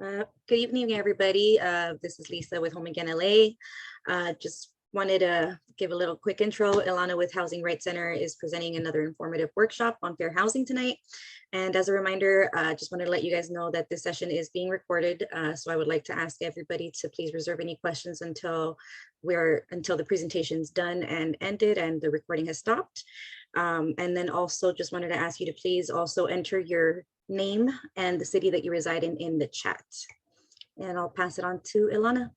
Good evening, everybody. This is Lisa with Home Again LA. Just wanted to give a little quick intro. Elana with Housing Rights Center is presenting another informative workshop on fair housing tonight. And as a reminder, just wanted to let you guys know that this session is being recorded. So I would like to ask everybody to please reserve any questions until the presentation's done and ended and the recording has stopped. And then also just wanted to ask you to please also enter your name and the city that you reside in the chat. And I'll pass it on to Elana.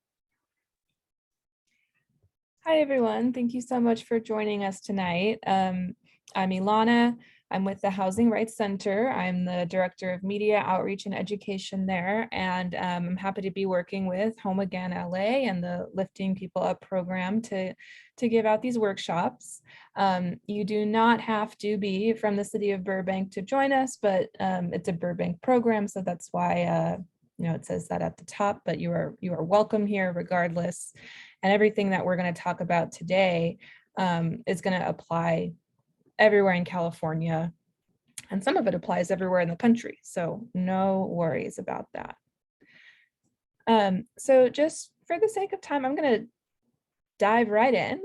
Hi, everyone. Thank you so much for joining us tonight. I'm Elana. I'm with the Housing Rights Center. I'm the Director of Media Outreach and Education there, and I'm happy to be working with Home Again LA and the Lifting People Up program to give out these workshops. You do not have to be from the city of Burbank to join us, but it's a Burbank program, so that's why it says that at the top, but you are welcome here regardless. And everything that we're going to talk about today is going to apply everywhere in California, and some of it applies everywhere in the country. So no worries about that. So just for the sake of time, I'm going to dive right in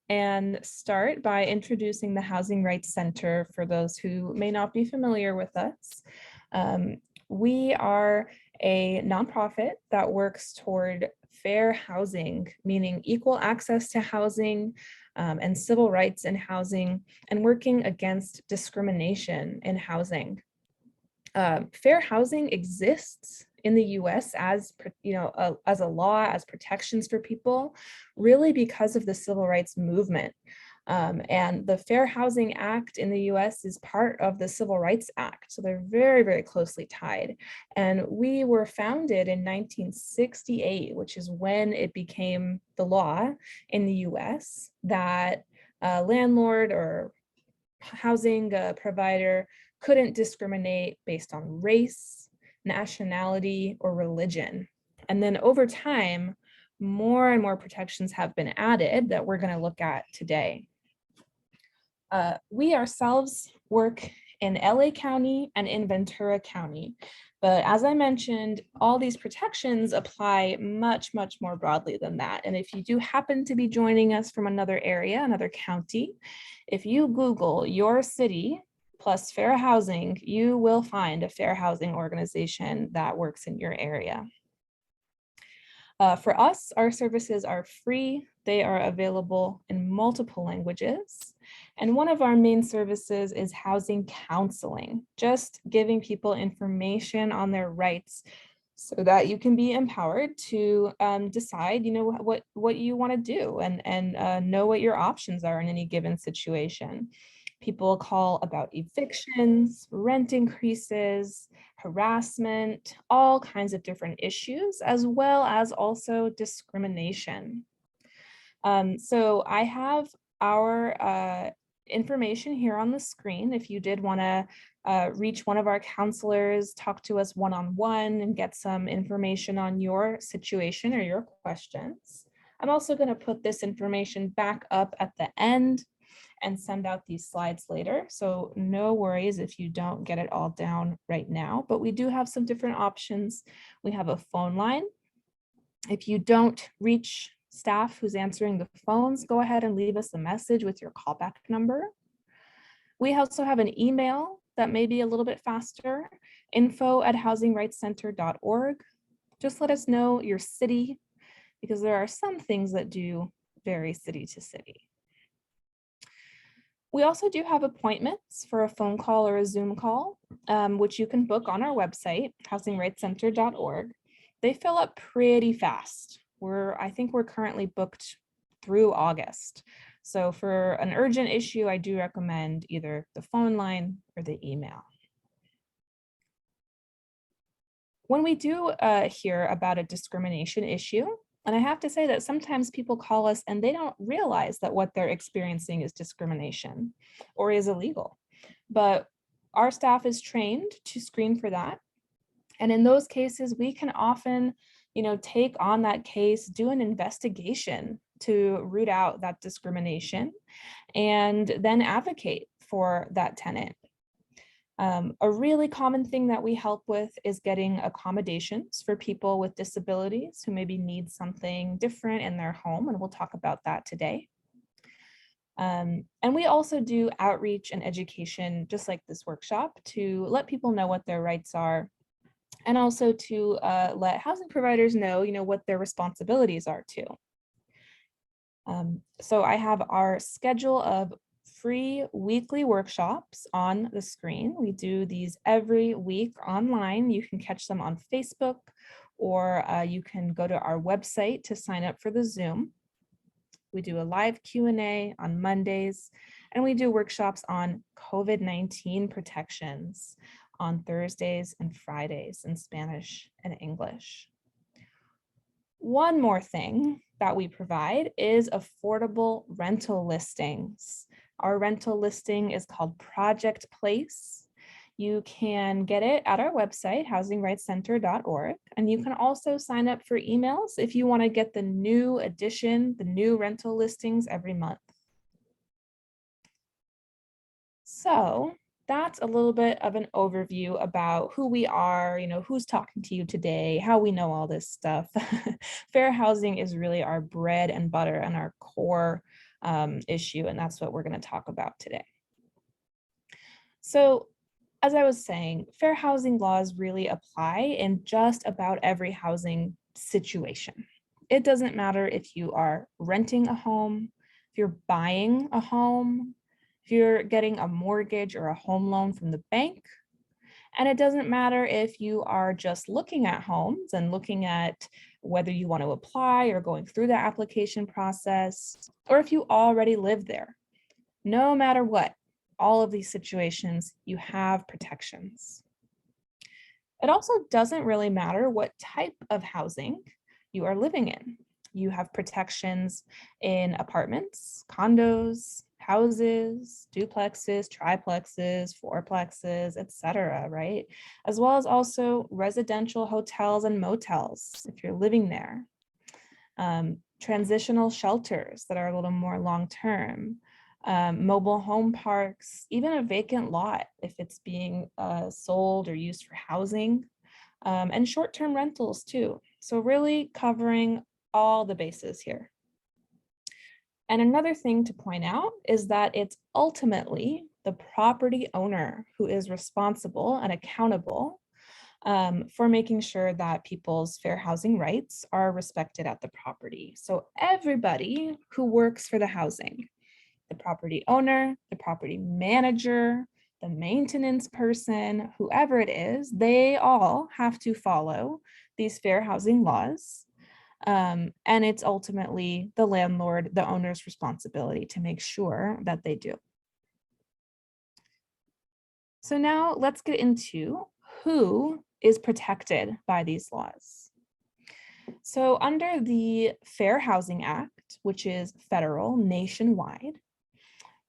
and start by introducing the Housing Rights Center for those who may not be familiar with us. We are a nonprofit that works toward fair housing, meaning equal access to housing and civil rights in housing, and working against discrimination in housing. Fair housing exists in the US as a law, as protections for people, really because of the civil rights movement. And the Fair Housing Act in the US is part of the Civil Rights Act. So they're very, very closely tied. And we were founded in 1968, which is when it became the law in the US that a landlord or housing provider couldn't discriminate based on race, nationality, or religion. And then over time, more and more protections have been added that we're going to look at today. We ourselves work in LA County and in Ventura County, but as I mentioned, all these protections apply much, much more broadly than that. And if you do happen to be joining us from another area, another county, if you Google your city plus fair housing, you will find a fair housing organization that works in your area. For us, our services are free. They are available in multiple languages. And one of our main services is housing counseling, just giving people information on their rights so that you can be empowered to decide, what you want to do and know what your options are in any given situation. People call about evictions, rent increases, harassment, all kinds of different issues, as well as also discrimination. So I have our information here on the screen. If you did want to reach one of our counselors, talk to us one-on-one and get some information on your situation or your questions. I'm also going to put this information back up at the end and send out these slides later. So no worries if you don't get it all down right now, but we do have some different options. We have a phone line. If you don't reach staff who's answering the phones, go ahead and leave us a message with your callback number. We also have an email that may be a little bit faster, info@housingrightscenter.org. Just let us know your city, because there are some things that do vary city to city. We also do have appointments for a phone call or a Zoom call, which you can book on our website, housingrightscenter.org. They fill up pretty fast. I think we're currently booked through August. So for an urgent issue, I do recommend either the phone line or the email. When we do hear about a discrimination issue, and I have to say that sometimes people call us and they don't realize that what they're experiencing is discrimination or is illegal. But our staff is trained to screen for that. And in those cases, we can often, take on that case, do an investigation to root out that discrimination, and then advocate for that tenant. A really common thing that we help with is getting accommodations for people with disabilities who maybe need something different in their home, and we'll talk about that today. And we also do outreach and education, just like this workshop, to let people know what their rights are, and also to let housing providers know, what their responsibilities are too. So I have our schedule of free weekly workshops on the screen. We do these every week online. You can catch them on Facebook, or you can go to our website to sign up for the Zoom. We do a live Q&A on Mondays, and we do workshops on COVID-19 protections on Thursdays and Fridays in Spanish and English. One more thing that we provide is affordable rental listings. Our rental listing is called Project Place. You can get it at our website, housingrightscenter.org, and you can also sign up for emails if you want to get the new edition, the new rental listings every month. So that's a little bit of an overview about who we are, who's talking to you today, how we know all this stuff. Fair housing is really our bread and butter and our core issue, and that's what we're going to talk about today. So as I was saying, fair housing laws really apply in just about every housing situation. It doesn't matter if you are renting a home, if you're buying a home, if you're getting a mortgage or a home loan from the bank. And it doesn't matter if you are just looking at homes and looking at whether you want to apply or going through the application process, or if you already live there. No matter what, all of these situations, you have protections. It also doesn't really matter what type of housing you are living in. You have protections in apartments, condos, houses, duplexes, triplexes, fourplexes, etc., right? As well as also residential hotels and motels if you're living there. Transitional shelters that are a little more long-term. Mobile home parks, even a vacant lot if it's being sold or used for housing, and short-term rentals too. So really covering all the bases here. And another thing to point out is that it's ultimately the property owner who is responsible and accountable for making sure that people's fair housing rights are respected at the property. So everybody who works for the housing, the property owner, the property manager, the maintenance person, whoever it is, they all have to follow these fair housing laws. And it's ultimately the landlord, the owner's responsibility to make sure that they do. So now let's get into who is protected by these laws. So under the Fair Housing Act, which is federal, nationwide,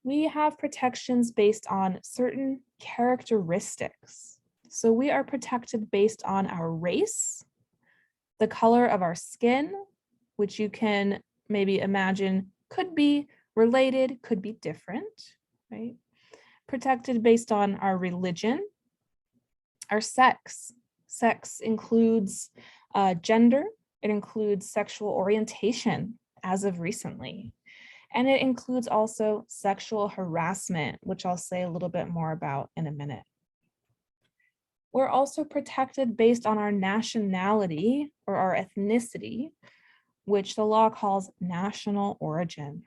we have protections based on certain characteristics. So we are protected based on our race, the color of our skin, which you can maybe imagine could be related, could be different, right? Protected based on our religion, our sex. Sex includes gender, it includes sexual orientation as of recently. And it includes also sexual harassment, which I'll say a little bit more about in a minute. We're also protected based on our nationality or our ethnicity, which the law calls national origin.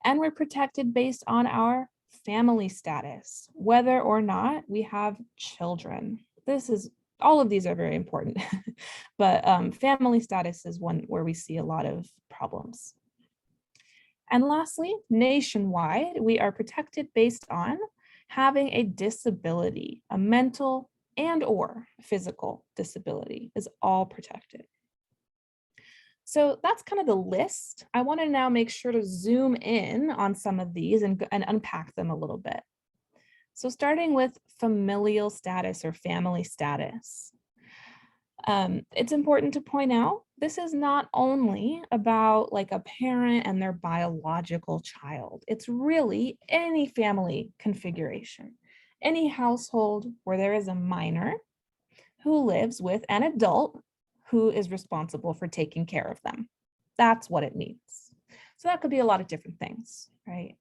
And we're protected based on our family status, whether or not we have children. All of these are very important, but family status is one where we see a lot of problems. And lastly, nationwide, we are protected based on having a disability, a mental and or physical disability is all protected. So that's kind of the list. I want to now make sure to zoom in on some of these and unpack them a little bit. So starting with familial status or family status. It's important to point out, this is not only about like a parent and their biological child. It's really any family configuration, any household where there is a minor who lives with an adult who is responsible for taking care of them. That's what it means. So that could be a lot of different things, right?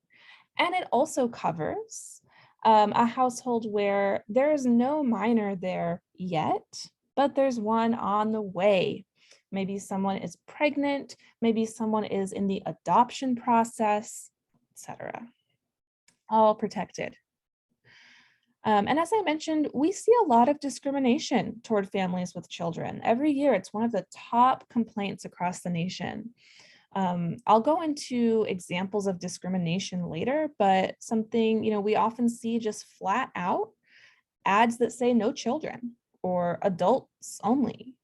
And it also covers a household where there is no minor there yet, but there's one on the way. Maybe someone is pregnant, maybe someone is in the adoption process, etc. All protected. And as I mentioned, we see a lot of discrimination toward families with children. Every year, it's one of the top complaints across the nation. I'll go into examples of discrimination later, but something, we often see just flat out ads that say no children or adults only.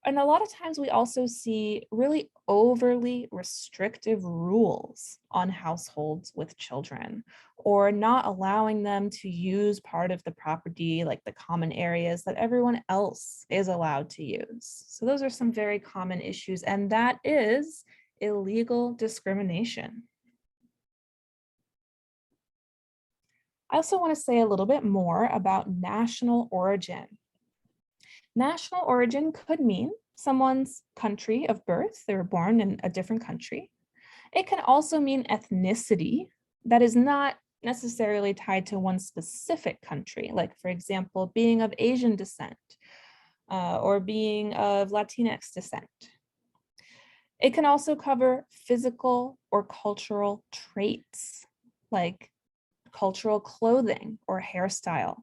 And a lot of times we also see really overly restrictive rules on households with children, or not allowing them to use part of the property, like the common areas that everyone else is allowed to use. So those are some very common issues, and that is illegal discrimination. I also want to say a little bit more about national origin. National origin could mean someone's country of birth, they were born in a different country. It can also mean ethnicity that is not necessarily tied to one specific country, like, for example, being of Asian descent or being of Latinx descent. It can also cover physical or cultural traits, like cultural clothing or hairstyle.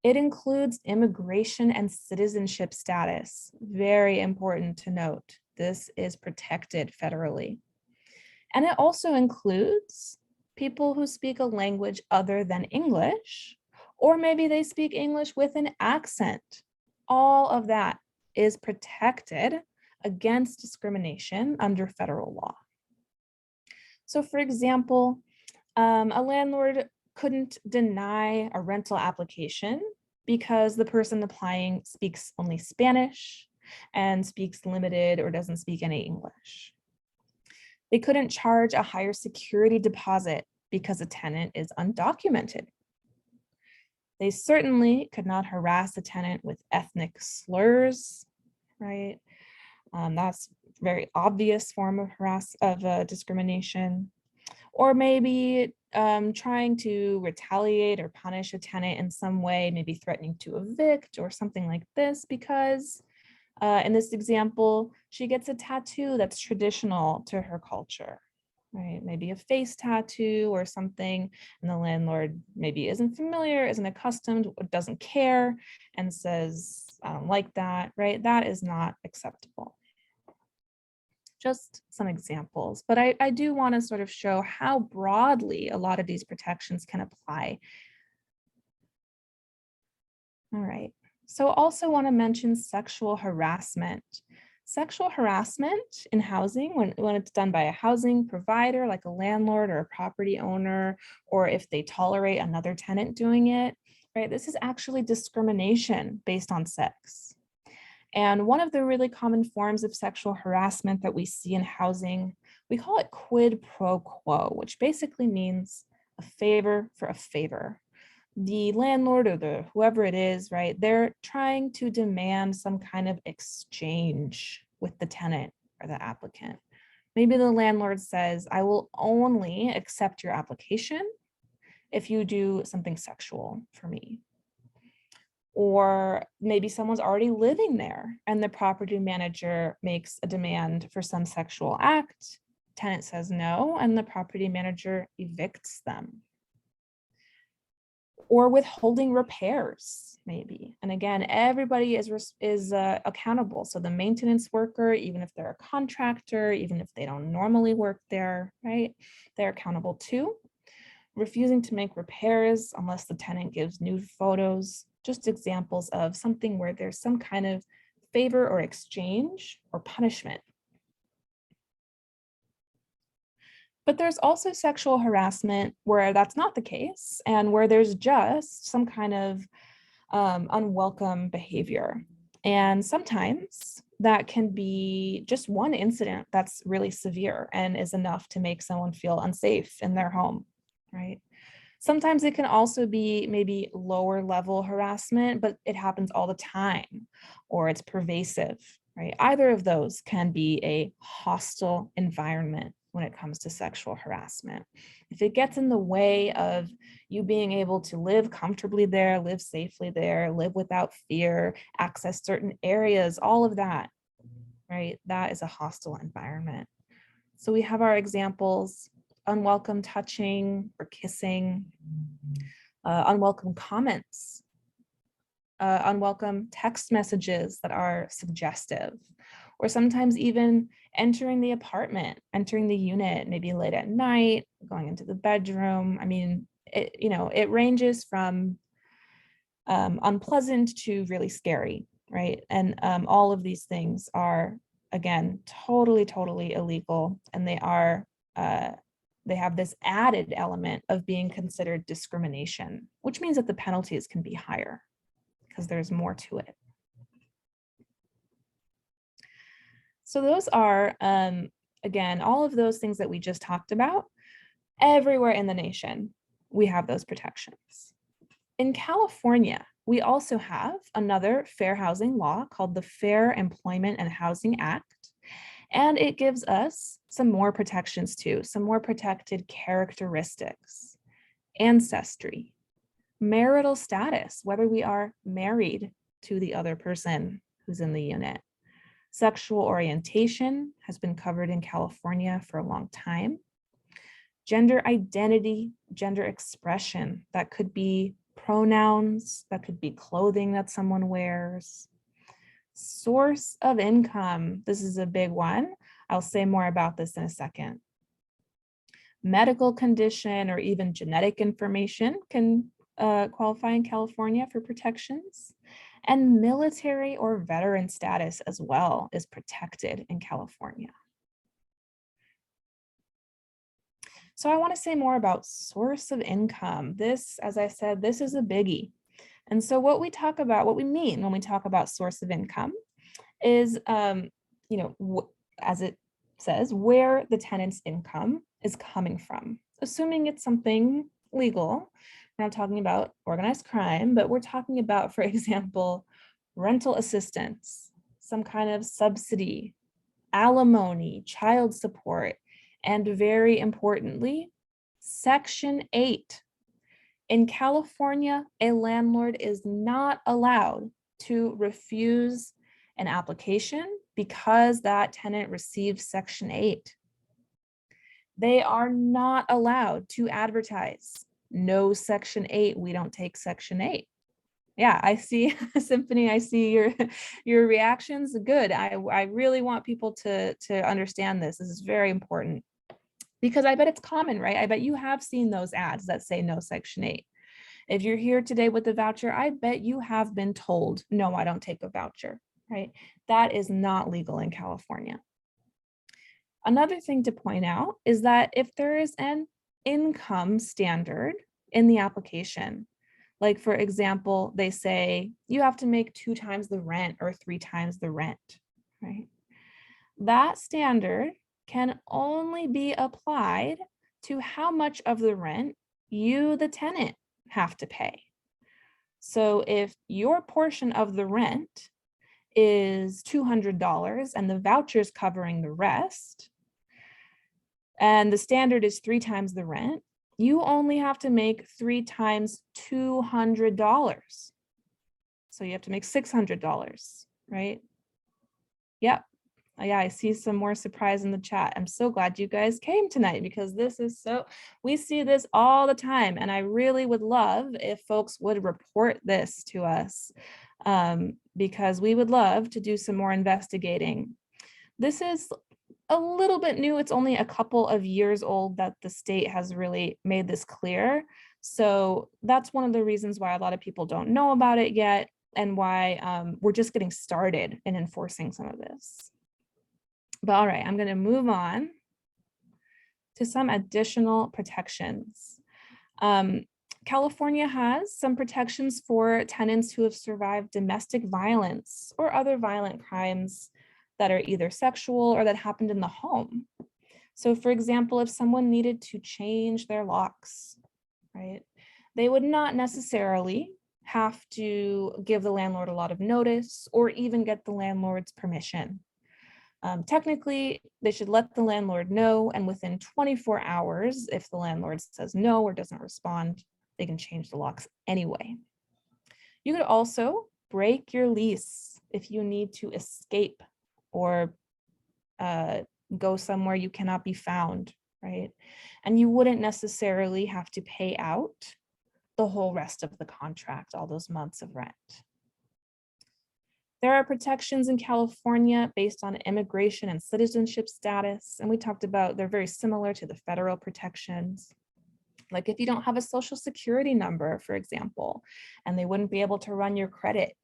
It includes immigration and citizenship status. Very important to note. This is protected federally. And it also includes people who speak a language other than English, or maybe they speak English with an accent. All of that is protected against discrimination under federal law. So for example, a landlord couldn't deny a rental application because the person applying speaks only Spanish and speaks limited or doesn't speak any English. They couldn't charge a higher security deposit because a tenant is undocumented. They certainly could not harass a tenant with ethnic slurs, right? That's a very obvious form of discrimination. Or maybe trying to retaliate or punish a tenant in some way, maybe threatening to evict or something like this, because in this example, she gets a tattoo that's traditional to her culture, right? Maybe a face tattoo or something, and the landlord maybe isn't familiar, isn't accustomed, doesn't care, and says, I don't like that, right? That is not acceptable. Just some examples, but I do want to sort of show how broadly a lot of these protections can apply. All right, so also want to mention sexual harassment. Sexual harassment in housing, when it's done by a housing provider, like a landlord or a property owner, or if they tolerate another tenant doing it, right? This is actually discrimination based on sex. And one of the really common forms of sexual harassment that we see in housing, we call it quid pro quo, which basically means a favor for a favor. The landlord or whoever it is, right, they're trying to demand some kind of exchange with the tenant or the applicant. Maybe the landlord says, I will only accept your application if you do something sexual for me. Or maybe someone's already living there and the property manager makes a demand for some sexual act. Tenant says no, and the property manager evicts them. Or withholding repairs, maybe. And again, everybody is accountable. So the maintenance worker, even if they're a contractor, even if they don't normally work there, right? They're accountable too. Refusing to make repairs unless the tenant gives nude photos. Just examples of something where there's some kind of favor or exchange or punishment. But there's also sexual harassment where that's not the case and where there's just some kind of unwelcome behavior. And sometimes that can be just one incident that's really severe and is enough to make someone feel unsafe in their home, right? Sometimes it can also be maybe lower level harassment, but it happens all the time, or it's pervasive, right? Either of those can be a hostile environment when it comes to sexual harassment. If it gets in the way of you being able to live comfortably there, live safely there, live without fear, access certain areas, all of that, right? That is a hostile environment. So we have our examples: unwelcome touching or kissing, unwelcome comments, unwelcome text messages that are suggestive, or sometimes even entering the apartment, entering the unit, maybe late at night, going into the bedroom. I mean, it ranges from unpleasant to really scary, right? And all of these things are, again, totally illegal, and they have this added element of being considered discrimination, which means that the penalties can be higher because there's more to it. So those are, again, all of those things that we just talked about. Everywhere in the nation, we have those protections. In California, we also have another fair housing law called the Fair Employment and Housing Act. And it gives us some more protections too, some more protected characteristics: ancestry, marital status, whether we are married to the other person who's in the unit. Sexual orientation has been covered in California for a long time. Gender identity, gender expression, that could be pronouns, that could be clothing that someone wears. Source of income, this is a big one. I'll say more about this in a second. Medical condition or even genetic information can qualify in California for protections. And military or veteran status as well is protected in California. So I want to say more about source of income. This, as I said, this is a biggie. And so what we talk about, what we mean when we talk about source of income is, as it says, where the tenant's income is coming from, assuming it's something legal. We're not talking about organized crime, but we're talking about, for example, rental assistance, some kind of subsidy, alimony, child support, and very importantly, Section 8. In California, a landlord is not allowed to refuse an application because that tenant received Section 8. They are not allowed to advertise, no Section 8, we don't take Section 8. Yeah, I see, Symphony, I see your reactions. Good. I really want people to understand this. This is very important because I bet it's common, right? I bet you have seen those ads that say no Section 8. If you're here today with a voucher, I bet you have been told, no, I don't take a voucher, right? That is not legal in California. Another thing to point out is that if there is an income standard in the application, like for example, they say you have to make 2 times the rent or 3 times the rent, right? That standard can only be applied to how much of the rent you, the tenant, have to pay. So if your portion of the rent is $200 and the voucher is covering the rest, and the standard is 3 times the rent, you only have to make 3 times $200. So you have to make $600, right? Yep. Yeah, I see some more surprise in the chat. I'm so glad you guys came tonight because this is we see this all the time. And I really would love if folks would report this to us because we would love to do some more investigating. This is a little bit new. It's only a couple of years old that the state has really made this clear. So that's one of the reasons why a lot of people don't know about it yet and why we're just getting started in enforcing some of this. But all right, I'm going to move on to some additional protections. California has some protections for tenants who have survived domestic violence or other violent crimes that are either sexual or that happened in the home. So for example, if someone needed to change their locks, right? They would not necessarily have to give the landlord a lot of notice or even get the landlord's permission. Technically, they should let the landlord know, and within 24 hours, if the landlord says no or doesn't respond, they can change the locks anyway. You could also break your lease if you need to escape or go somewhere you cannot be found, right? And you wouldn't necessarily have to pay out the whole rest of the contract, all those months of rent. There are protections in California based on immigration and citizenship status, and we talked about they're very similar to the federal protections. Like if you don't have a social security number, for example, and they wouldn't be able to run your credit,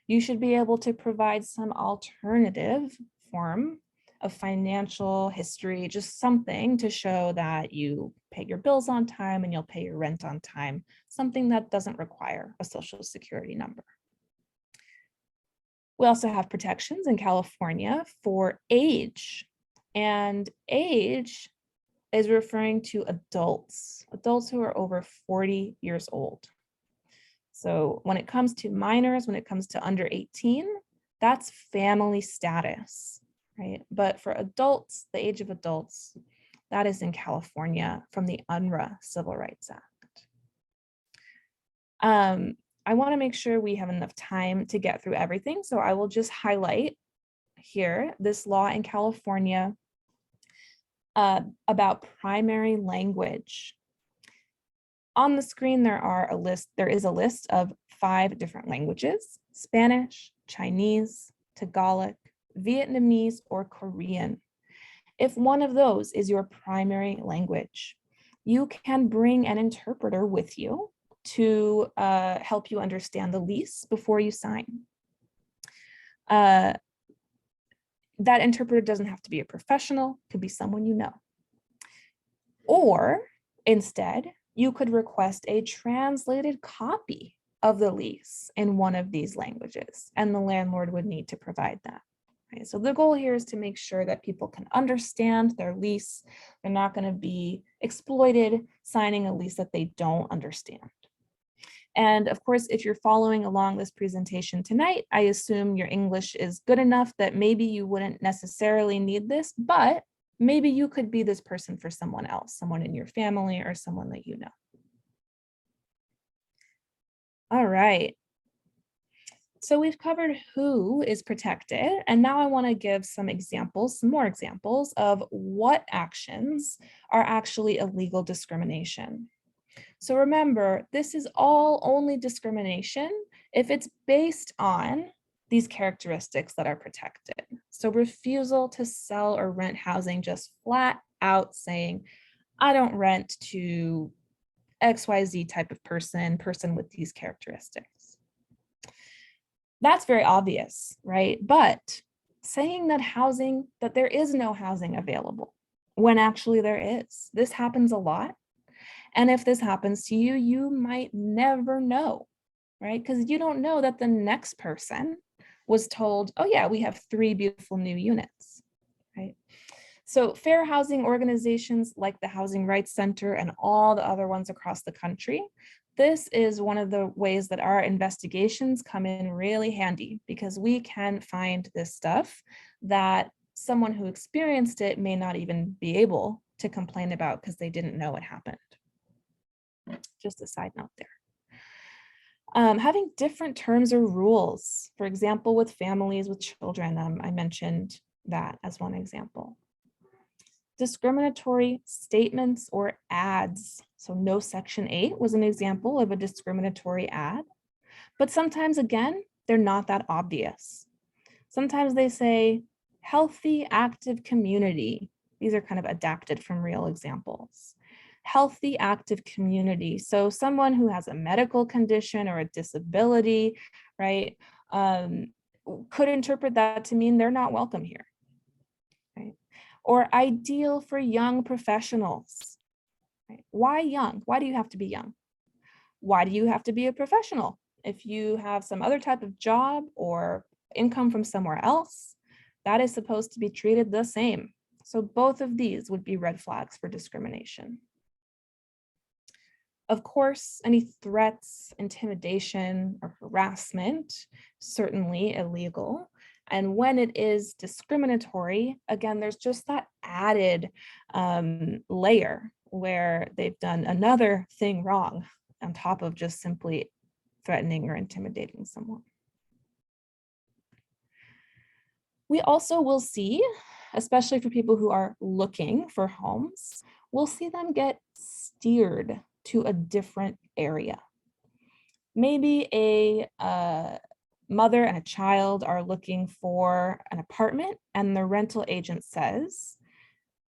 you should be able to provide some alternative form of financial history, just something to show that you pay your bills on time and you'll pay your rent on time, something that doesn't require a social security number. We also have protections in California for age, and age is referring to adults who are over 40 years old. So when it comes to minors, when it comes to under 18, that's family status, right? But for adults, the age of adults, that is in California from the UNRRA Civil Rights Act. I want to make sure we have enough time to get through everything, so I will just highlight here this law in California about primary language. On the screen, there is a list of 5 different languages: Spanish, Chinese, Tagalog, Vietnamese, or Korean. If one of those is your primary language, you can bring an interpreter with you to help you understand the lease before you sign. That interpreter doesn't have to be a professional, could be someone you know. Or instead, you could request a translated copy of the lease in one of these languages, and the landlord would need to provide that. Right? So the goal here is to make sure that people can understand their lease. They're not going to be exploited signing a lease that they don't understand. And of course, if you're following along this presentation tonight, I assume your English is good enough that maybe you wouldn't necessarily need this, but maybe you could be this person for someone else, someone in your family or someone that you know. All right. So we've covered who is protected, and now I want to give some examples, some more examples of what actions are actually illegal discrimination. So remember, this is all only discrimination if it's based on these characteristics that are protected. So refusal to sell or rent housing, just flat out saying, I don't rent to XYZ type of person with these characteristics. That's very obvious, right? But saying that there is no housing available when actually there is, this happens a lot. And if this happens to you, you might never know, right? Because you don't know that the next person was told, oh yeah, we have 3 beautiful new units, right? So fair housing organizations like the Housing Rights Center and all the other ones across the country, this is one of the ways that our investigations come in really handy, because we can find this stuff that someone who experienced it may not even be able to complain about because they didn't know it happened. Just a side note there. Having different terms or rules, for example, with families with children, I mentioned that as one example. Discriminatory statements or ads. So no Section 8 was an example of a discriminatory ad, but sometimes, again, they're not that obvious. Sometimes they say healthy, active community. These are kind of adapted from real examples. Healthy, active community. So someone who has a medical condition or a disability, right, could interpret that to mean they're not welcome here, right? Or ideal for young professionals, right? Why young? Why do you have to be young? Why do you have to be a professional? If you have some other type of job or income from somewhere else, that is supposed to be treated the same. So both of these would be red flags for discrimination. Of course, any threats, intimidation, or harassment, certainly illegal. And when it is discriminatory, again, there's just that added layer where they've done another thing wrong on top of just simply threatening or intimidating someone. We also will see, especially for people who are looking for homes, we'll see them get steered to a different area. Maybe a mother and a child are looking for an apartment and the rental agent says,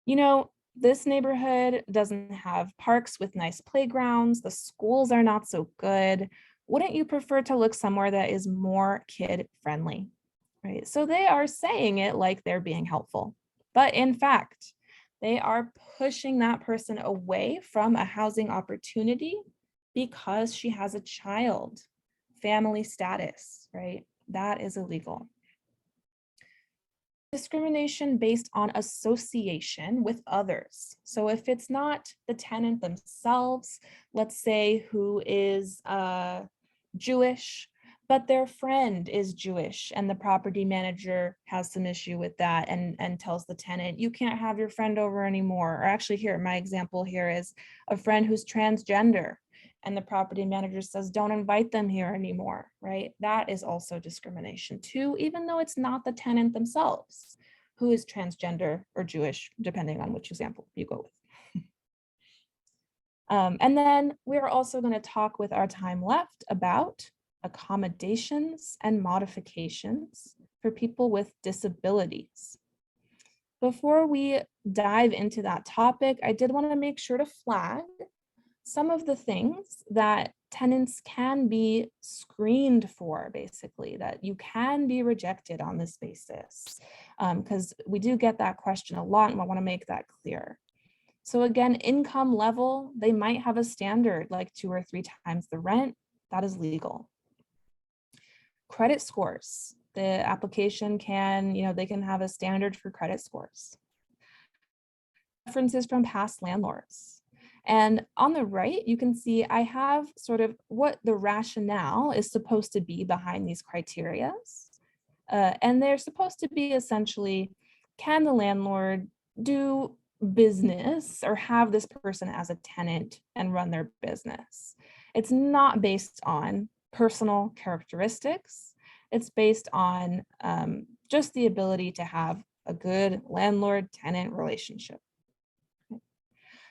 you know, this neighborhood doesn't have parks with nice playgrounds, the schools are not so good. Wouldn't you prefer to look somewhere that is more kid friendly? Right? So they are saying it like they're being helpful, but in fact, they are pushing that person away from a housing opportunity because she has a child, family status, right? That is illegal. Discrimination based on association with others. So if it's not the tenant themselves, let's say who is Jewish, but their friend is Jewish and the property manager has some issue with that and tells the tenant, you can't have your friend over anymore. Or actually here, my example here is a friend who's transgender and the property manager says, don't invite them here anymore, right? That is also discrimination too, even though it's not the tenant themselves who is transgender or Jewish, depending on which example you go with. And then we're also going to talk with our time left about accommodations and modifications for people with disabilities. Before we dive into that topic, I did want to make sure to flag some of the things that tenants can be screened for, basically, that you can be rejected on this basis, because we do get that question a lot and I want to make that clear. So again, income level, they might have a standard like 2 or 3 times the rent. That is legal. Credit scores, the application can, they can have a standard for credit scores. References from past landlords. And on the right, you can see I have sort of what the rationale is supposed to be behind these criteria. And they're supposed to be essentially, can the landlord do business or have this person as a tenant and run their business? It's not based on personal characteristics. It's based on just the ability to have a good landlord-tenant relationship.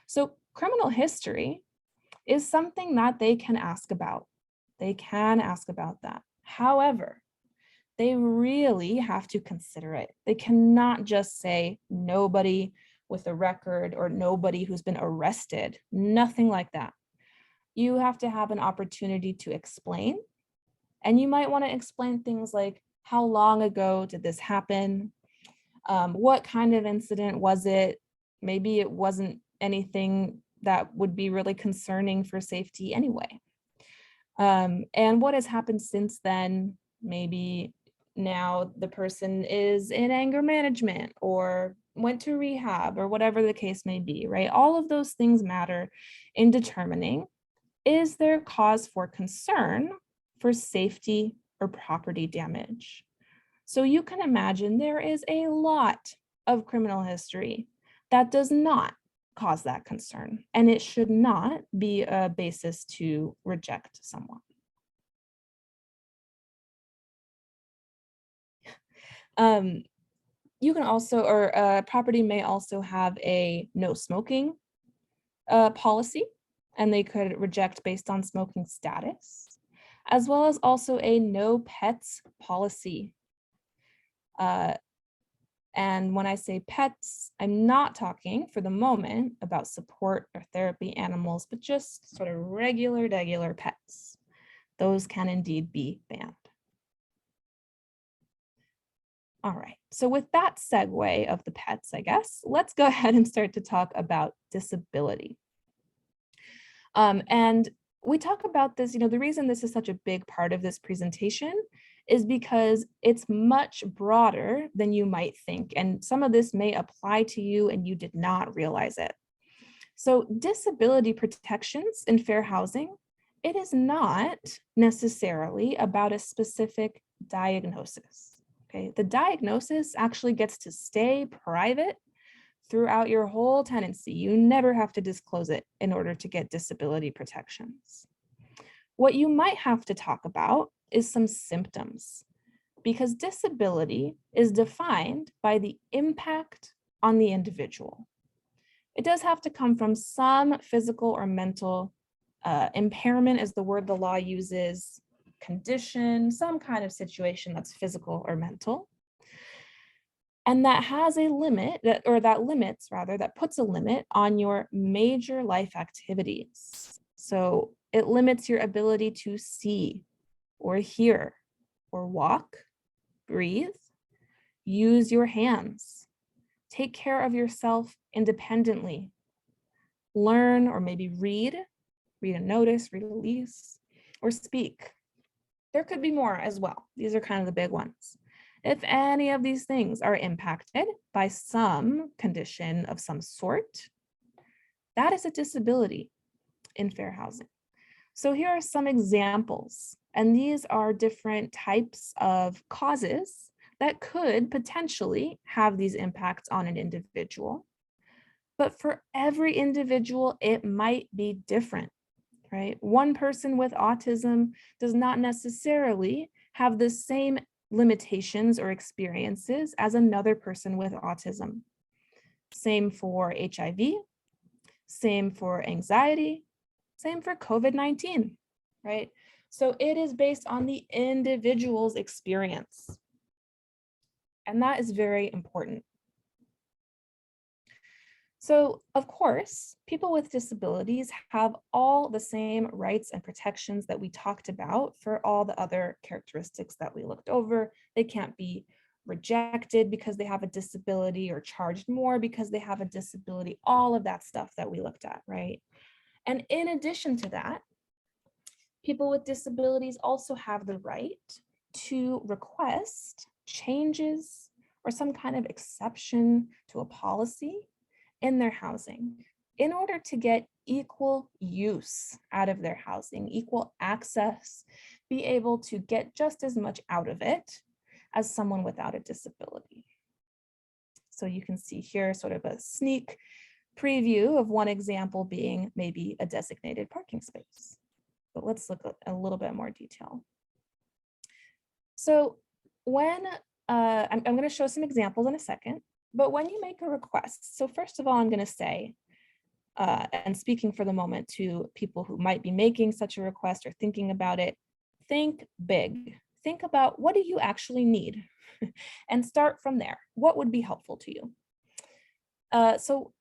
So criminal history is something that they can ask about. They can ask about that. However, they really have to consider it. They cannot just say nobody with a record or nobody who's been arrested, nothing like that. You have to have an opportunity to explain. And you might want to explain things like, how long ago did this happen? What kind of incident was it? Maybe it wasn't anything that would be really concerning for safety anyway. And what has happened since then? Maybe now the person is in anger management or went to rehab or whatever the case may be, right? All of those things matter in determining, is there cause for concern for safety or property damage? So you can imagine there is a lot of criminal history that does not cause that concern, and it should not be a basis to reject someone. You can also, or a property may also have a no smoking policy, and they could reject based on smoking status, as well as also a no pets policy. And when I say pets, I'm not talking for the moment about support or therapy animals, but just sort of regular pets. Those can indeed be banned. All right, so with that segue of the pets, I guess, let's go ahead and start to talk about disability. And we talk about this, the reason this is such a big part of this presentation is because it's much broader than you might think. And some of this may apply to you and you did not realize it. So disability protections in fair housing, it is not necessarily about a specific diagnosis. Okay, the diagnosis actually gets to stay private throughout your whole tenancy. You never have to disclose it in order to get disability protections. What you might have to talk about is some symptoms, because disability is defined by the impact on the individual. It does have to come from some physical or mental impairment is the word the law uses, condition, some kind of situation that's physical or mental. And that has a limit, that puts a limit on your major life activities. So it limits your ability to see or hear or walk, breathe, use your hands, take care of yourself independently, learn or maybe read a notice, read a lease, or speak. There could be more as well. These are kind of the big ones. If any of these things are impacted by some condition of some sort, that is a disability in fair housing. So here are some examples, and these are different types of causes that could potentially have these impacts on an individual. But for every individual, it might be different, right? One person with autism does not necessarily have the same limitations or experiences as another person with autism. Same for HIV, same for anxiety, same for COVID-19, right? So it is based on the individual's experience. And that is very important. So, of course, people with disabilities have all the same rights and protections that we talked about for all the other characteristics that we looked over. They can't be rejected because they have a disability or charged more because they have a disability, all of that stuff that we looked at, right? And in addition to that, people with disabilities also have the right to request changes or some kind of exception to a policy in their housing in order to get equal use out of their housing, equal access, be able to get just as much out of it as someone without a disability. So you can see here sort of a sneak preview of one example being maybe a designated parking space. But let's look at a little bit more detail. So when, I'm going to show some examples in a second, but when you make a request, so first of all, I'm going to say, and speaking for the moment to people who might be making such a request or thinking about it, think big. Think about what do you actually need and start from there. What would be helpful to you? So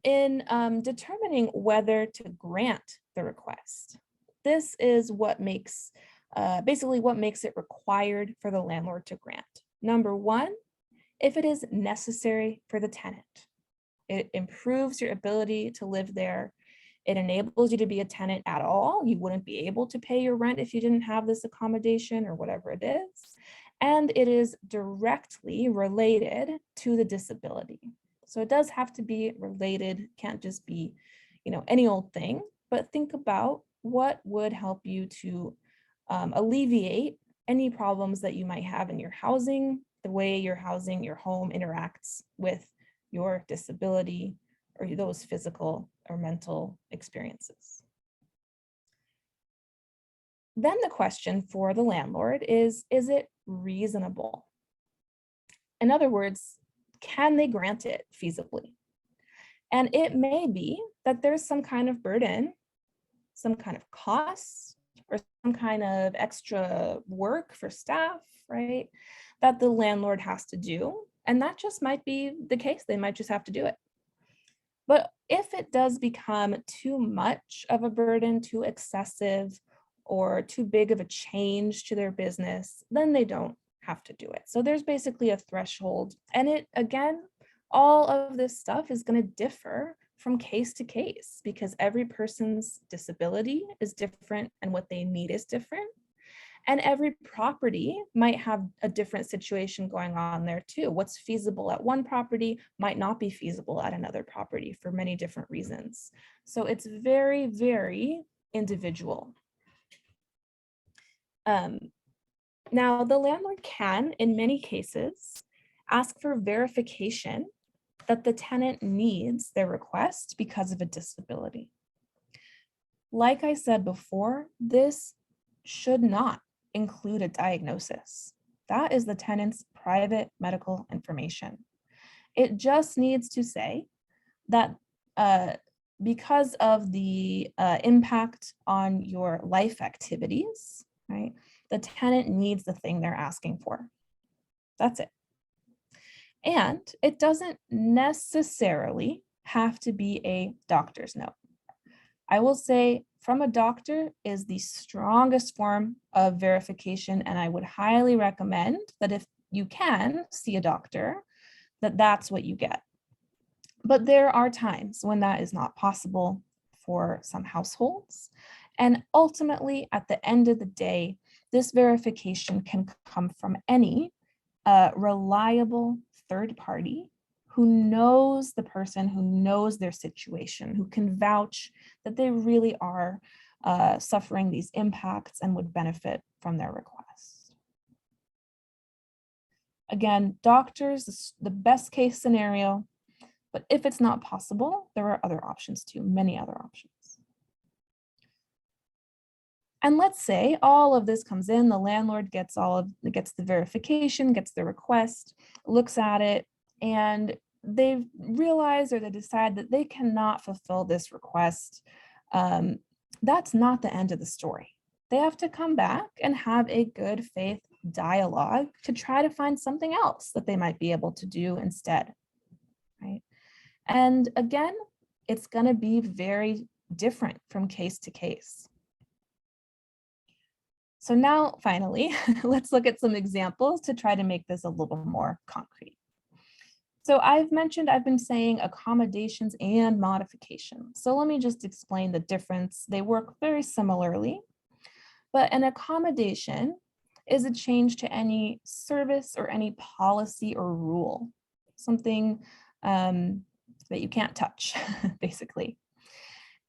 in determining whether to grant the request, this is what makes, basically what makes it required for the landlord to grant. Number one, if it is necessary for the tenant. It improves your ability to live there. It enables you to be a tenant at all. You wouldn't be able to pay your rent if you didn't have this accommodation or whatever it is. And it is directly related to the disability. So it does have to be related, can't just be, any old thing, but think about what would help you to alleviate any problems that you might have in your housing, the way your housing, your home interacts with your disability or those physical or mental experiences. Then the question for the landlord is it reasonable? In other words, can they grant it feasibly? And it may be that there's some kind of burden, some kind of cost, or some kind of extra work for staff, right, that the landlord has to do. And that just might be the case. They might just have to do it. But if it does become too much of a burden, too excessive, or too big of a change to their business, then they don't have to do it. So there's basically a threshold. And it, again, all of this stuff is going to differ from case to case because every person's disability is different and what they need is different. And every property might have a different situation going on there too. What's feasible at one property might not be feasible at another property for many different reasons. So it's very, very individual. Now, the landlord can, in many cases, ask for verification that the tenant needs their request because of a disability. Like I said before, this should not include a diagnosis. That is the tenant's private medical information. It just needs to say that because of the impact on your life activities, right, the tenant needs the thing they're asking for. That's it. And it doesn't necessarily have to be a doctor's note. I will say from a doctor is the strongest form of verification, and I would highly recommend that if you can see a doctor, that's what you get. But there are times when that is not possible for some households. And ultimately, at the end of the day, this verification can come from any reliable third party who knows the person, who knows their situation, who can vouch that they really are suffering these impacts and would benefit from their request. Again, doctors is the best case scenario, but if it's not possible, there are other options too, many other options. And let's say all of this comes in, the landlord gets the verification, gets the request, looks at it, and they realize or they decide that they cannot fulfill this request. That's not the end of the story. They have to come back and have a good faith dialogue to try to find something else that they might be able to do instead, right? And again, it's going to be very different from case to case. So now, finally, let's look at some examples to try to make this a little more concrete. So I've been saying accommodations and modifications. So let me just explain the difference. They work very similarly, but an accommodation is a change to any service or any policy or rule, something that you can't touch, basically.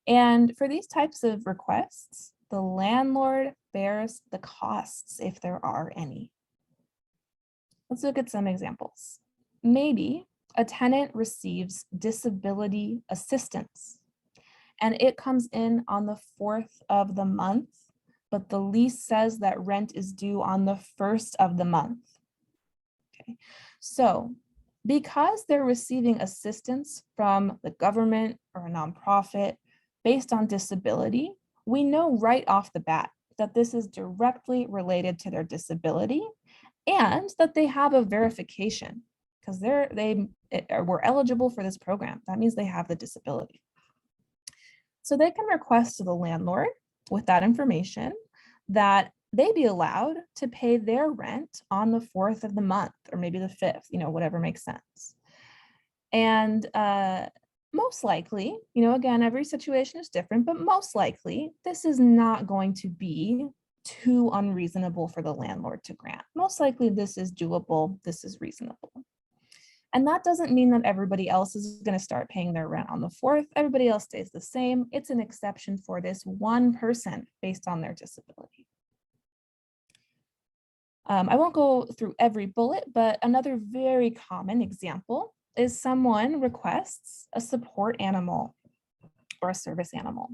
And for these types of requests, the landlord bears the costs if there are any. Let's look at some examples. Maybe a tenant receives disability assistance and it comes in on the 4th of the month, but the lease says that rent is due on the 1st of the month. Okay, so because they're receiving assistance from the government or a nonprofit based on disability, we know right off the bat that this is directly related to their disability and that they have a verification because they were eligible for this program. That means they have the disability. So they can request to the landlord with that information that they be allowed to pay their rent on the 4th of the month or maybe the 5th, whatever makes sense. And most likely, again, every situation is different, but most likely this is not going to be too unreasonable for the landlord to grant. Most likely this is doable, this is reasonable. And that doesn't mean that everybody else is going to start paying their rent on the 4th. Everybody else stays the same. It's an exception for this one person based on their disability. I won't go through every bullet, but another very common example is someone requests a support animal or a service animal.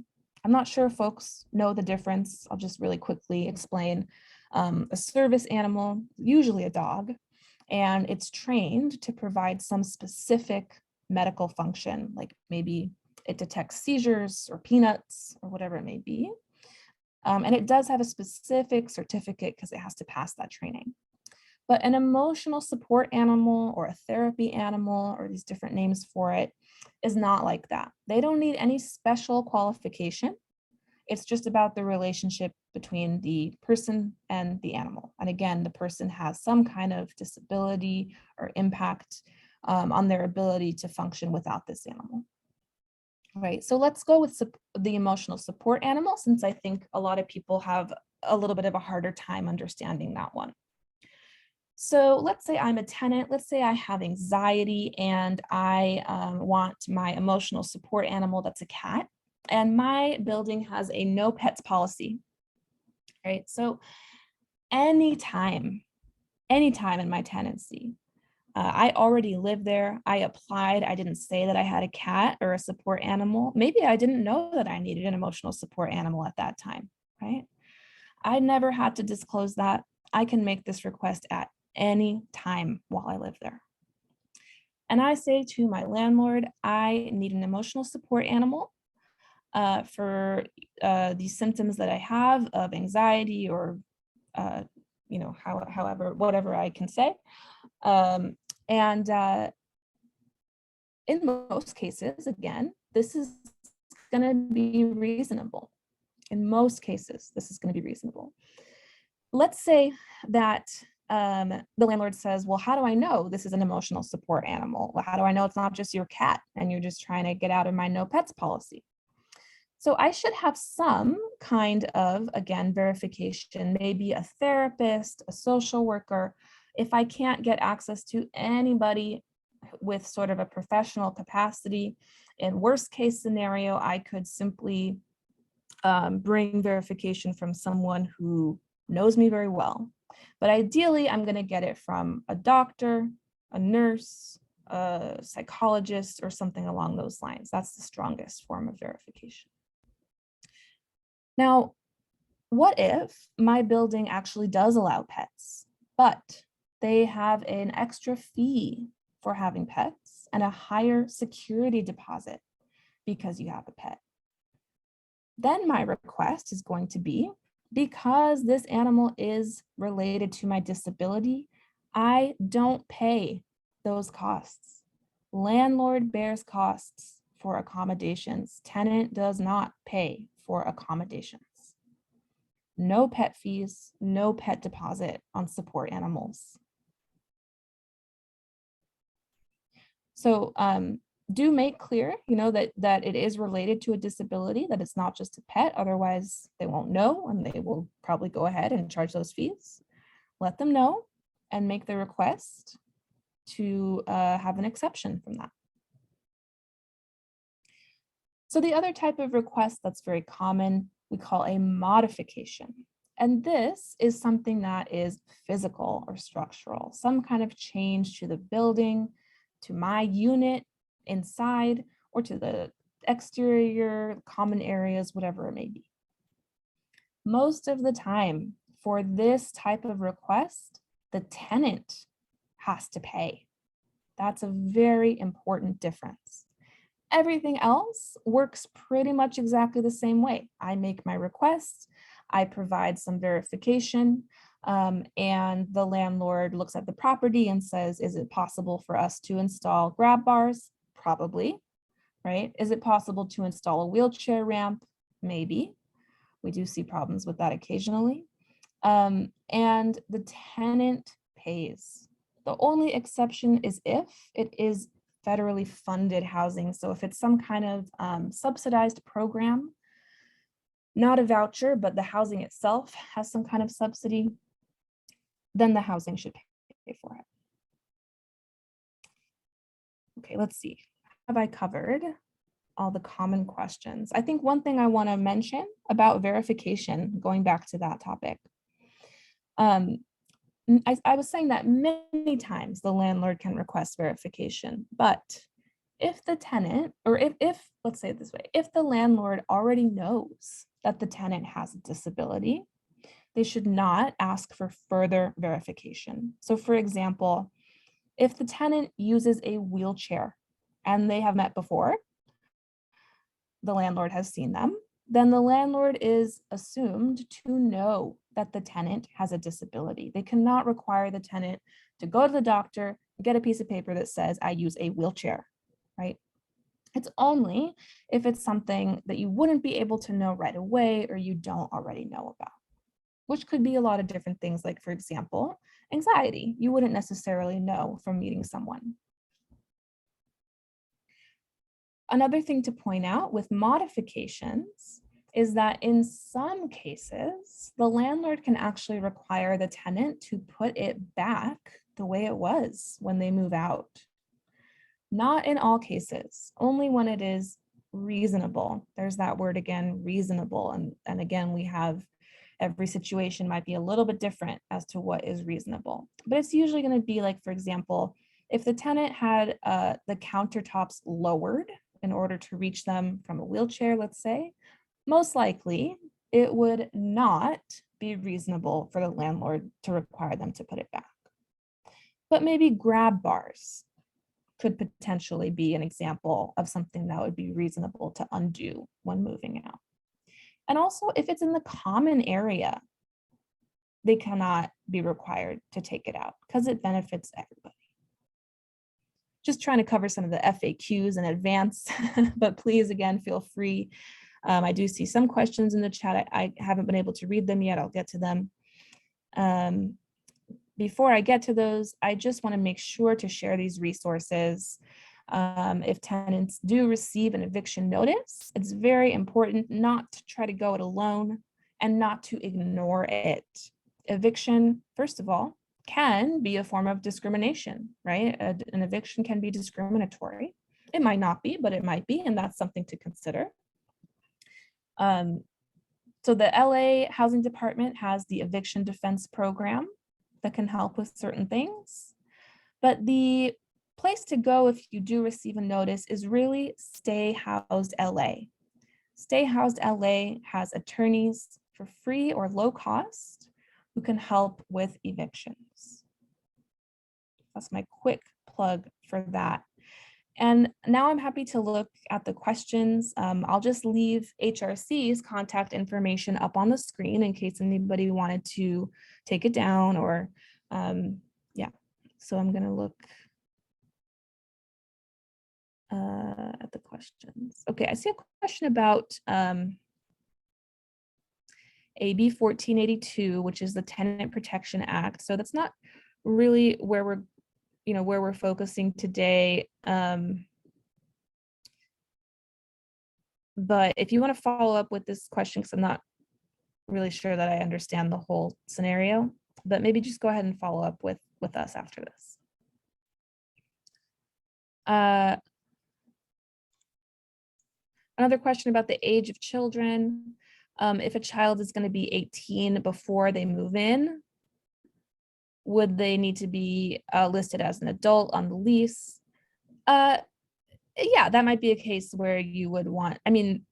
I'm not sure if folks know the difference. I'll just really quickly explain. A service animal, usually a dog, and it's trained to provide some specific medical function, like maybe it detects seizures or peanuts or whatever it may be. And it does have a specific certificate because it has to pass that training. But an emotional support animal or a therapy animal, or these different names for it, is not like that. They don't need any special qualification. It's just about the relationship between the person and the animal. And again, the person has some kind of disability or impact on their ability to function without this animal. Right, so let's go with the emotional support animal, since I think a lot of people have a little bit of a harder time understanding that one. So let's say I'm a tenant, let's say I have anxiety and I want my emotional support animal that's a cat, and my building has a no pets policy, right? So anytime in my tenancy, I already live there, I applied, I didn't say that I had a cat or a support animal. Maybe I didn't know that I needed an emotional support animal at that time, right? I never had to disclose that. I can make this request at any time while I live there. And I say to my landlord, I need an emotional support animal for these symptoms that I have of anxiety or, however, whatever I can say. And in most cases, again, this is going to be reasonable. In most cases, this is going to be reasonable. Let's say that the landlord says, well, how do I know this is an emotional support animal? Well, how do I know it's not just your cat and you're just trying to get out of my no pets policy? So I should have some kind of, again, verification, maybe a therapist, a social worker. If I can't get access to anybody with sort of a professional capacity, in worst case scenario, I could simply bring verification from someone who knows me very well. But ideally, I'm going to get it from a doctor, a nurse, a psychologist, or something along those lines. That's the strongest form of verification. Now, what if my building actually does allow pets, but they have an extra fee for having pets and a higher security deposit because you have a pet? Then my request is going to be, because this animal is related to my disability, I don't pay those costs. Landlord bears costs for accommodations. Tenant does not pay for accommodations. No pet fees, no pet deposit on support animals. So do make clear, that it is related to a disability, that it's not just a pet. Otherwise, they won't know and they will probably go ahead and charge those fees. Let them know and make the request to have an exception from that. So the other type of request that's very common, we call a modification. And this is something that is physical or structural, some kind of change to the building, to my unit inside, or to the exterior, common areas, whatever it may be. Most of the time for this type of request, the tenant has to pay. That's a very important difference. Everything else works pretty much exactly the same way. I make my request, I provide some verification, and the landlord looks at the property and says, is it possible for us to install grab bars? Probably, right? Is it possible to install a wheelchair ramp? Maybe. We do see problems with that occasionally. And the tenant pays. The only exception is if it is federally funded housing. So if it's some kind of subsidized program, not a voucher, but the housing itself has some kind of subsidy, then the housing should pay for it. Okay, let's see. Have I covered all the common questions? I think one thing I want to mention about verification, going back to that topic, I was saying that many times the landlord can request verification, but if the tenant, or if let's say it this way, if the landlord already knows that the tenant has a disability, they should not ask for further verification. So for example, if the tenant uses a wheelchair and they have met before, the landlord has seen them, then the landlord is assumed to know that the tenant has a disability. They cannot require the tenant to go to the doctor, get a piece of paper that says, I use a wheelchair, right? It's only if it's something that you wouldn't be able to know right away or you don't already know about, which could be a lot of different things, like, for example, anxiety. You wouldn't necessarily know from meeting someone. Another thing to point out with modifications, is that in some cases, the landlord can actually require the tenant to put it back the way it was when they move out. Not in all cases, only when it is reasonable. There's that word again, reasonable. And again, we have every situation might be a little bit different as to what is reasonable. But it's usually going to be like, for example, if the tenant had the countertops lowered in order to reach them from a wheelchair, let's say, most likely it would not be reasonable for the landlord to require them to put it back. But maybe grab bars could potentially be an example of something that would be reasonable to undo when moving out. And also, if it's in the common area, they cannot be required to take it out because it benefits everybody. Just trying to cover some of the FAQs in advance, but please, again, feel free. I do see some questions in the chat. I haven't been able to read them yet. I'll get to them. Before I get to those, I just want to make sure to share these resources. If tenants do receive an eviction notice, it's very important not to try to go it alone and not to ignore it. Eviction, first of all, can be a form of discrimination, right? An eviction can be discriminatory. It might not be, but it might be, and that's something to consider. So the LA Housing Department has the eviction defense program that can help with certain things. But the place to go if you do receive a notice is really Stay Housed LA. Stay Housed LA has attorneys for free or low cost who can help with evictions. That's my quick plug for that. And now I'm happy to look at the questions. I'll just leave HRC's contact information up on the screen in case anybody wanted to take it down or, yeah. So I'm gonna look at the questions. Okay, I see a question about AB 1482, which is the Tenant Protection Act. So that's not really where we're focusing today. But if you want to follow up with this question, because I'm not really sure that I understand the whole scenario, but maybe just go ahead and follow up with us after this. Another question about the age of children. If a child is going to be 18 before they move in, would they need to be listed as an adult on the lease? Yeah, that might be a case where you would want, I mean,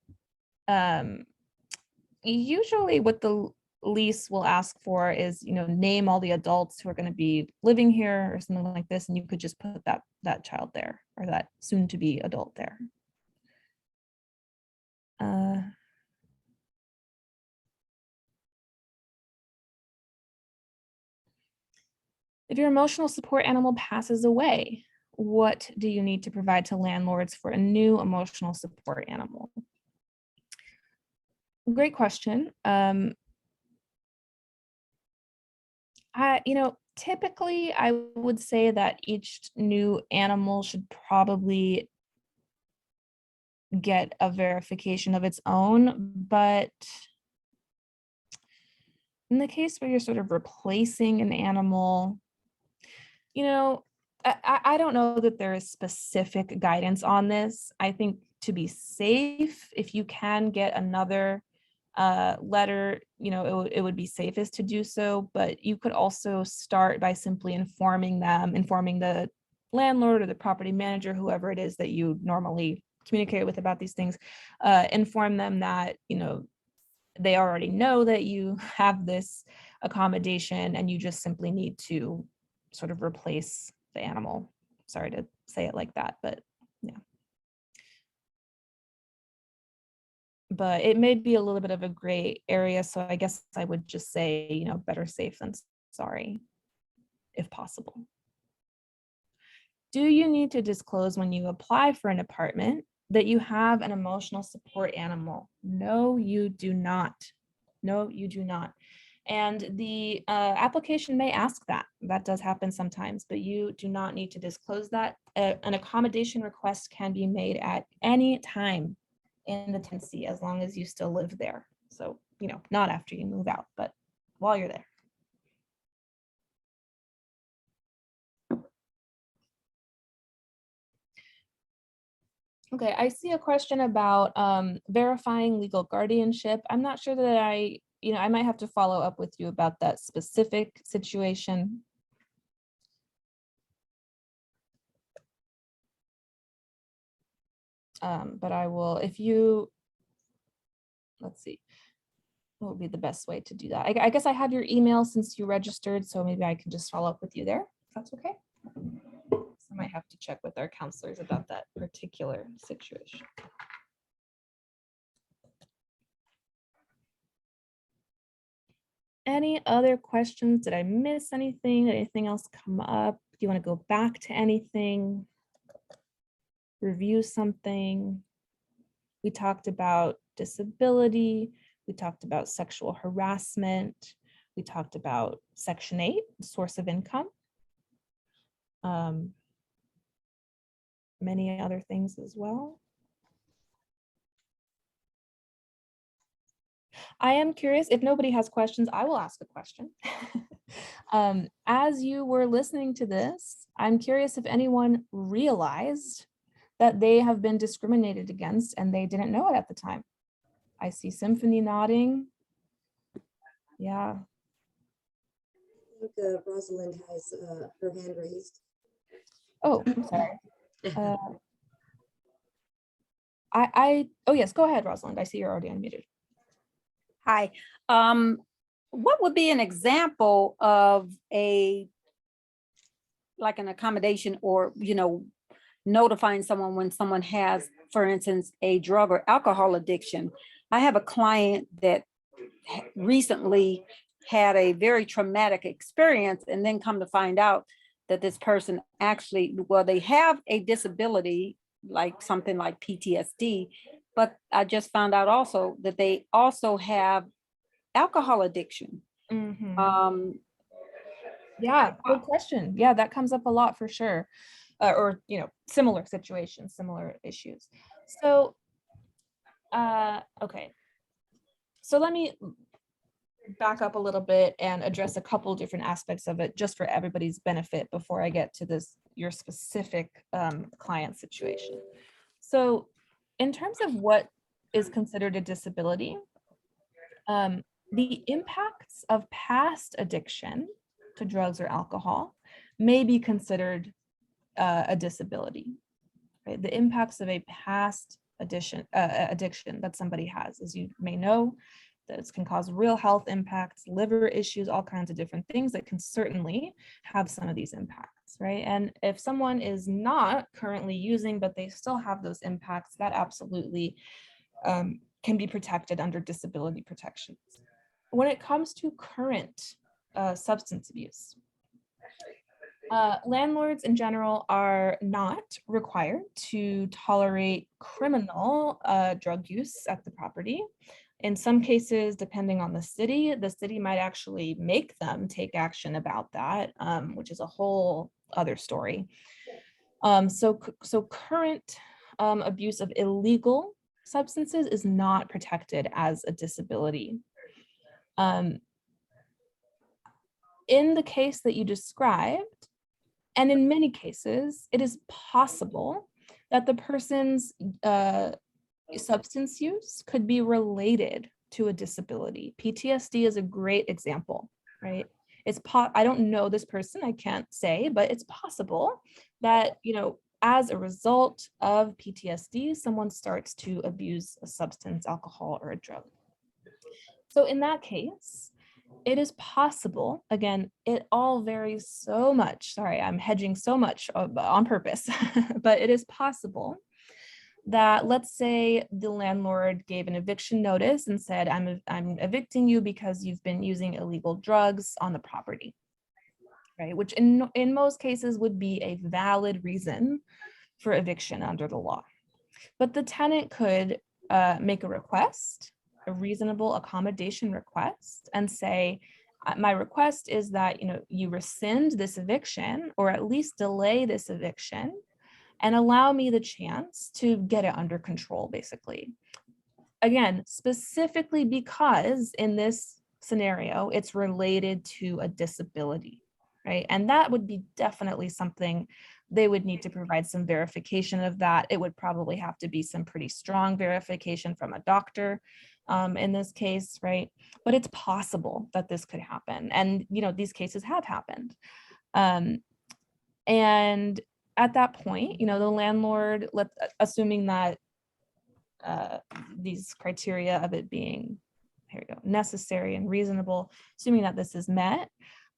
usually what the lease will ask for is, name all the adults who are going to be living here or something like this, and you could just put that child there or that soon to be adult there. If your emotional support animal passes away, what do you need to provide to landlords for a new emotional support animal? Great question. Typically I would say that each new animal should probably get a verification of its own, but in the case where you're sort of replacing an animal, I don't know that there is specific guidance on this. I think to be safe, if you can get another letter, it would be safest to do so, but you could also start by simply informing the landlord or the property manager, whoever it is that you normally communicate with about these things, inform them that, they already know that you have this accommodation and you just simply need to sort of replace the animal. Sorry to say it like that, but yeah. But it may be a little bit of a gray area. So I guess I would just say, better safe than sorry, if possible. Do you need to disclose when you apply for an apartment that you have an emotional support animal? No, you do not. No, you do not. And the application may ask that. That does happen sometimes, but you do not need to disclose that. An accommodation request can be made at any time in the tenancy as long as you still live there. So, you know, not after you move out, but while you're there. Okay, I see a question about verifying legal guardianship. I'm not sure that I might have to follow up with you about that specific situation. But I will, if you, let's see, what would be the best way to do that? I guess I have your email since you registered, so maybe I can just follow up with you there, if that's okay. I might have to check with our counselors about that particular situation. Any other questions? Did I miss anything? Did anything else come up? Do you want to go back to anything? Review something? We talked about disability. We talked about sexual harassment. We talked about Section 8, source of income. Many other things as well. I am curious, if nobody has questions, I will ask a question. As you were listening to this, I'm curious if anyone realized that they have been discriminated against and they didn't know it at the time. I see Symphony nodding. Yeah. I think Rosalind has her hand raised. Oh, I'm sorry. Oh yes, go ahead, Rosalind. I see you're already unmuted. Hi. What would be an example of like an accommodation or, notifying someone when someone has, for instance, a drug or alcohol addiction? I have a client that recently had a very traumatic experience and then come to find out that this person actually, well, they have a disability, like something like PTSD, but I just found out also that they also have alcohol addiction. Mm-hmm. Yeah, good question. Yeah, that comes up a lot for sure. Or, similar situations, similar issues. So, okay. So let me back up a little bit and address a couple different aspects of it just for everybody's benefit before I get to your specific client situation. So in terms of what is considered a disability, the impacts of past addiction to drugs or alcohol may be considered a disability, right? The impacts of a past addiction that somebody has, as you may know, this can cause real health impacts, liver issues, all kinds of different things that can certainly have some of these impacts, right? And if someone is not currently using, but they still have those impacts, that absolutely can be protected under disability protections. When it comes to current substance abuse, landlords in general are not required to tolerate criminal drug use at the property. In some cases, depending on the city might actually make them take action about that, which is a whole other story. So current abuse of illegal substances is not protected as a disability. In the case that you described, and in many cases, it is possible that the person's substance use could be related to a disability. PTSD is a great example, right? I don't know this person, I can't say, but it's possible that, as a result of PTSD, someone starts to abuse a substance, alcohol, or a drug. So in that case, it is possible, again, it all varies so much. Sorry, I'm hedging so much on purpose, but it is possible that, let's say the landlord gave an eviction notice and said, I'm evicting you because you've been using illegal drugs on the property, right? Which in most cases would be a valid reason for eviction under the law. But the tenant could make a request, a reasonable accommodation request, and say, my request is that you rescind this eviction or at least delay this eviction and allow me the chance to get it under control, basically. again, specifically because in this scenario, it's related to a disability, right? And that would be definitely something they would need to provide some verification of that. It would probably have to be some pretty strong verification from a doctor in this case, right? But it's possible that this could happen. And, you know, these cases have happened. And at that point, you know, the landlord, assuming that these criteria of it being, here we go, necessary and reasonable, assuming that this is met,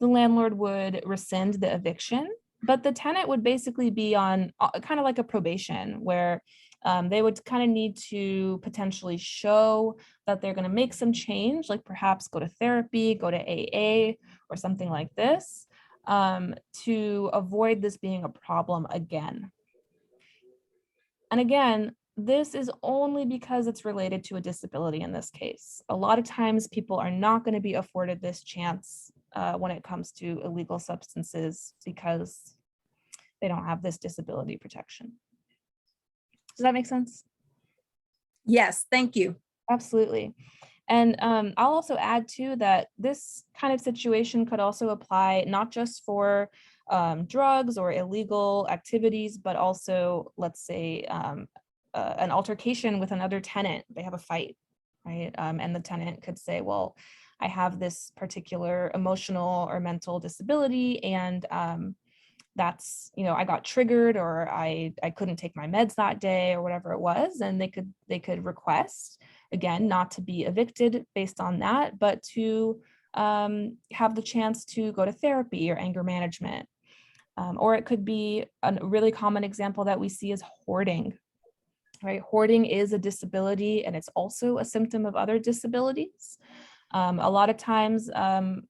the landlord would rescind the eviction, but the tenant would basically be on kind of like a probation where they would kind of need to potentially show that they're going to make some change, like perhaps go to therapy, go to AA or something like this, to avoid this being a problem again. And again, this is only because it's related to a disability in this case. A lot of times people are not going to be afforded this chance when it comes to illegal substances because they don't have this disability protection. Does that make sense? Yes, thank you. Absolutely. And I'll also add too that this kind of situation could also apply not just for drugs or illegal activities, but also, let's say, an altercation with another tenant. They have a fight, right? And the tenant could say, well, I have this particular emotional or mental disability, and that's, you know, I got triggered, or I couldn't take my meds that day, or whatever it was, and they could request, again, not to be evicted based on that, but to have the chance to go to therapy or anger management. Or it could be a really common example that we see is hoarding, right? Hoarding is a disability, and it's also a symptom of other disabilities. A lot of times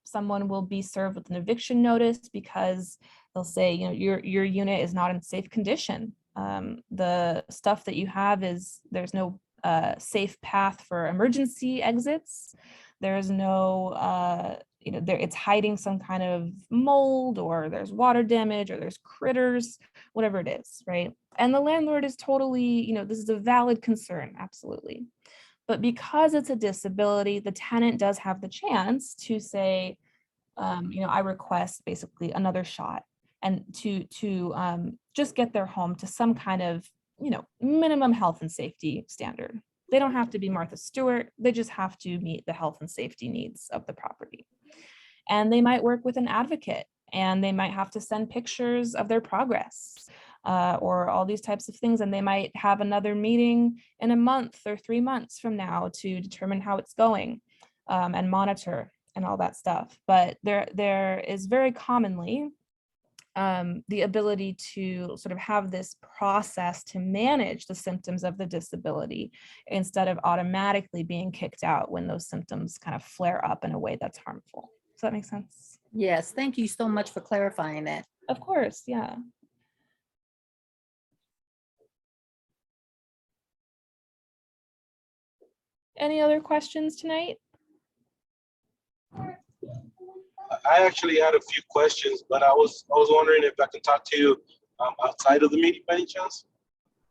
someone will be served with an eviction notice because they'll say, you know, your unit is not in safe condition. The stuff that you have is, there's no safe path for emergency exits. There's no, you know, it's hiding some kind of mold, or there's water damage, or there's critters, whatever it is, right? And the landlord is totally, you know, this is a valid concern, absolutely. But because it's a disability, the tenant does have the chance to say, you know, I request basically another shot, and to just get their home to some kind of, you know, minimum health and safety standard. They don't have to be Martha Stewart. They just have to meet the health and safety needs of the property. And they might work with an advocate, and they might have to send pictures of their progress. Or all these types of things. And they might have another meeting in a month or 3 months from now to determine how it's going and monitor and all that stuff. But there is very commonly the ability to sort of have this process to manage the symptoms of the disability instead of automatically being kicked out when those symptoms kind of flare up in a way that's harmful. Does that make sense? Yes, thank you so much for clarifying that. Of course, yeah. Any other questions tonight? I actually had a few questions, but I was wondering if I could talk to you outside of the meeting by any chance?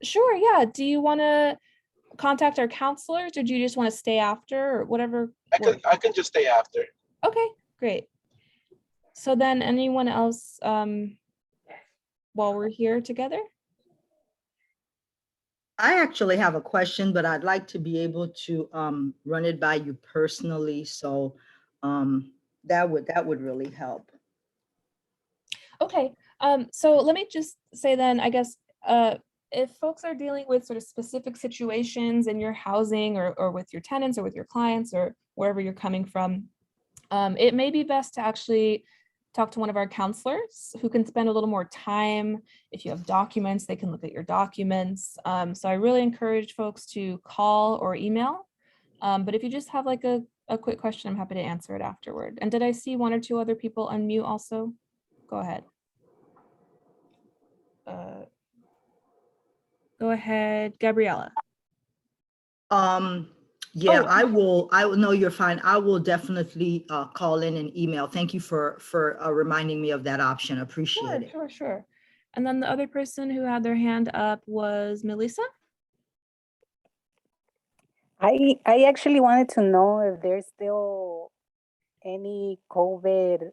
Sure, yeah. Do you want to contact our counselors, or do you just want to stay after, or whatever? I can just stay after. Okay, great. So then anyone else while we're here together? I actually have a question, but I'd like to be able to run it by you personally. So that would really help. Okay, so let me just say then, I guess, if folks are dealing with sort of specific situations in your housing, or with your tenants, or with your clients, or wherever you're coming from, it may be best to actually talk to one of our counselors who can spend a little more time. If you have documents, they can look at your documents. So I really encourage folks to call or email. But if you just have like a quick question, I'm happy to answer it afterward. And did I see 1 or 2 other people unmute also? Go ahead. Go ahead, Gabriella. Yeah, Oh, I will know you're fine. I will definitely call in and email. Thank you for reminding me of that option. Appreciate it. Sure. And then the other person who had their hand up was Melissa. I actually wanted to know if there's still any COVID